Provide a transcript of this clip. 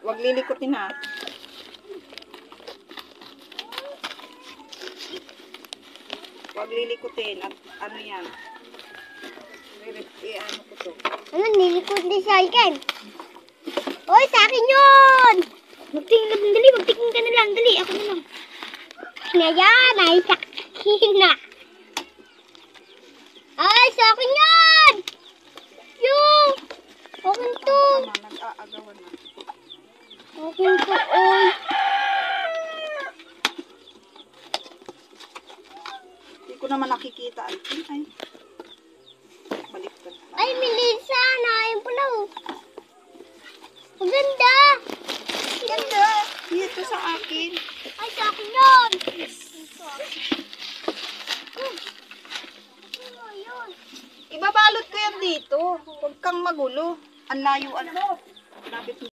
Huwag lilikutin ha. Huwag lilikutin. At ano yan? Ano ko to? Ano, nilikod ni sa akin. Oy, sa akin yun! Magtingin ka na lang, dali, ako na lang. Ngayon, ay sakin na. Ay, sa akin yan! Yung! Akin to. Nag-aagawan na. Akin to, oy. Hindi ko naman nakikita. Ay. Baliktad. Ay, Melissa, nakain po lang. Maganda. Ganda. Dito sa akin. Ay, sa akin yun. Ibabalot ko yan dito. Huwag kang magulo. Ang layo ano. Lapit